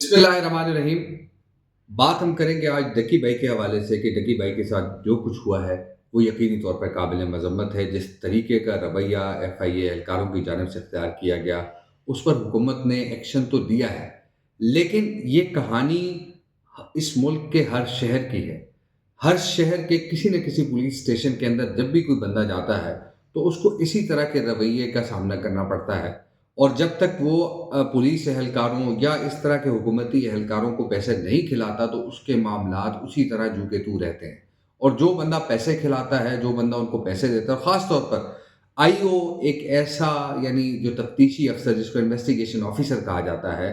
बिस्मिल्लाहिर्रहमानिर्रहीम। बात हम करेंगे आज डकी भाई के हवाले से कि डकी भाई के साथ जो कुछ हुआ है वो यकीनी तौर पर काबिल मजम्मत है। जिस तरीके का रवैया FIA एहलकारों की जानिब से इख्तियार किया गया उस पर हुकूमत ने एक्शन तो दिया है, लेकिन ये कहानी इस मुल्क के हर शहर की है। हर शहर के किसी न किसी पुलिस स्टेशन के अंदर जब भी कोई बंदा जाता है तो उसको इसी तरह के रवैये का सामना करना पड़ता है। और जब तक वो पुलिस एहलकारों या इस तरह के हुकूमती एहलकारों को पैसे नहीं खिलाता तो उसके मामलात उसी तरह जू के तू रहते हैं। और जो बंदा पैसे खिलाता है, जो बंदा उनको पैसे देता है, ख़ास तौर पर आईओ एक ऐसा, यानी जो तफ्तीशी अफसर जिसको इन्वेस्टिगेशन ऑफिसर कहा जाता है,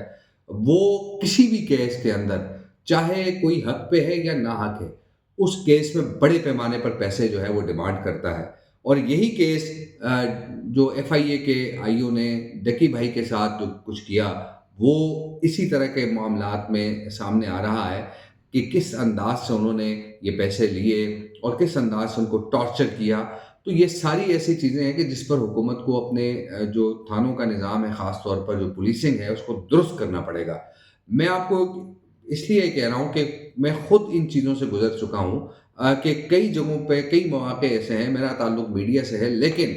वो किसी भी केस के अंदर चाहे कोई हक पे है या ना हक है, उस केस में बड़े पैमाने पर पैसे जो है वो डिमांड करता है। और यही केस जो FIA के आईओ ने डकी भाई के साथ जो कुछ किया वो इसी तरह के मामलात में सामने आ रहा है कि किस अंदाज से उन्होंने ये पैसे लिए और किस अंदाज से उनको टॉर्चर किया। तो ये सारी ऐसी चीज़ें हैं कि जिस पर हुकूमत को अपने जो थानों का निज़ाम है, ख़ास तौर पर जो पुलिसिंग है, उसको दुरुस्त करना पड़ेगा। मैं आपको इसलिए कह रहा हूँ कि मैं खुद इन चीज़ों से गुजर चुका हूँ कि कई जगहों पे कई मौके ऐसे हैं, मेरा ताल्लुक मीडिया से है, लेकिन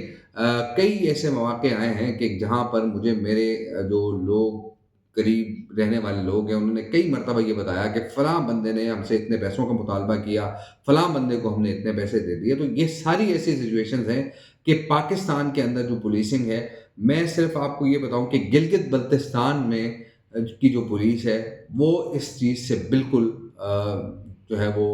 कई ऐसे मौके आए हैं कि जहाँ पर मुझे मेरे जो लोग करीब रहने वाले लोग हैं उन्होंने कई मर्तबा ये बताया कि फ़लाँ बंदे ने हमसे इतने पैसों का मुतालबा किया, फ़लाँ बंदे को हमने इतने पैसे दे दिए। तो ये सारी ऐसी सिचुएशंस हैं कि पाकिस्तान के अंदर जो पुलिसिंग है, मैं सिर्फ़ आपको ये बताऊँ कि गिलगित बल्तिस्तान में की जो पुलिस है वो इस चीज़ से बिल्कुल जो है वो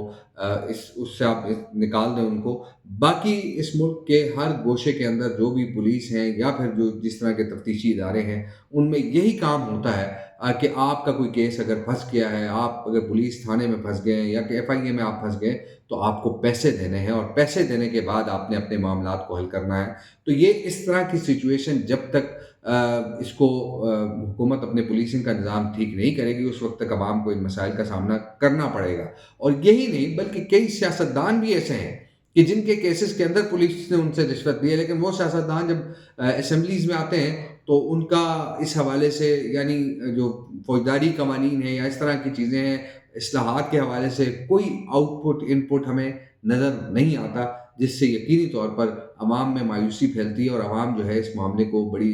इस उससे आप निकाल दें उनको। बाकी इस मुल्क के हर गोशे के अंदर जो भी पुलिस हैं या फिर जो जिस तरह के तफ्तीशी इदारे हैं, उनमें यही काम होता है कि आपका कोई केस अगर फँस गया है, आप अगर पुलिस थाने में फँस गए हैं या कि FIA में आप फँस गए, तो आपको पैसे देने हैं और पैसे देने के बाद आपने अपने मामलात को हल करना है। तो ये इस तरह की सिचुएशन जब तक इसको हुकूमत अपने पुलिसिंग का निज़ाम ठीक नहीं करेगी, उस वक़्त तक अवाम को इन मसाइल का सामना करना पड़ेगा। और यही नहीं बल्कि कई सियासतदान भी ऐसे हैं कि जिनके केसेस के अंदर पुलिस ने उनसे रिश्वत ली है, लेकिन वो सियासतदान जब असेंबलीज़ में आते हैं तो उनका इस हवाले से, यानी जो फ़ौजदारी कवानीन है या इस तरह की चीज़ें हैं, इस्लाहात के हवाले से कोई आउटपुट इनपुट हमें नज़र नहीं आता, जिससे यकीनी तौर पर अवाम में मायूसी फैलती है और अवाम जो है इस मामले को बड़ी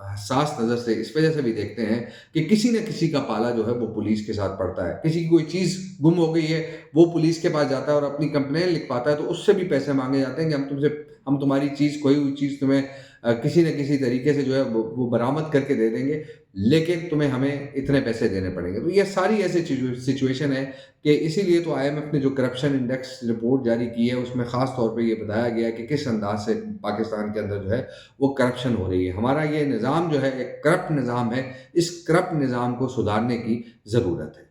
हसास नज़र से इस वजह से भी देखते हैं कि किसी न किसी का पाला जो है वो पुलिस के साथ पड़ता है। किसी की कोई चीज़ गुम हो गई है, वो पुलिस के पास जाता है और अपनी कंप्लेंट लिखवाता है, तो उससे भी पैसे माँगे जाते हैं कि हम तुम्हारी चीज़, खोई हुई चीज़ तुम्हें किसी न किसी तरीके से जो है वो बरामद करके दे देंगे, लेकिन तुम्हें हमें इतने पैसे देने पड़ेंगे। तो ये सारी ऐसी सिचुएशन है कि इसीलिए तो IMF ने जो करप्शन इंडेक्स रिपोर्ट जारी की है उसमें ख़ास तौर पे ये बताया गया है कि किस अंदाज़ से पाकिस्तान के अंदर जो है वो करप्शन हो रही है। हमारा ये निज़ाम जो है एक करप्ट निज़ाम है, इस करप्ट निज़ाम को सुधारने की ज़रूरत है।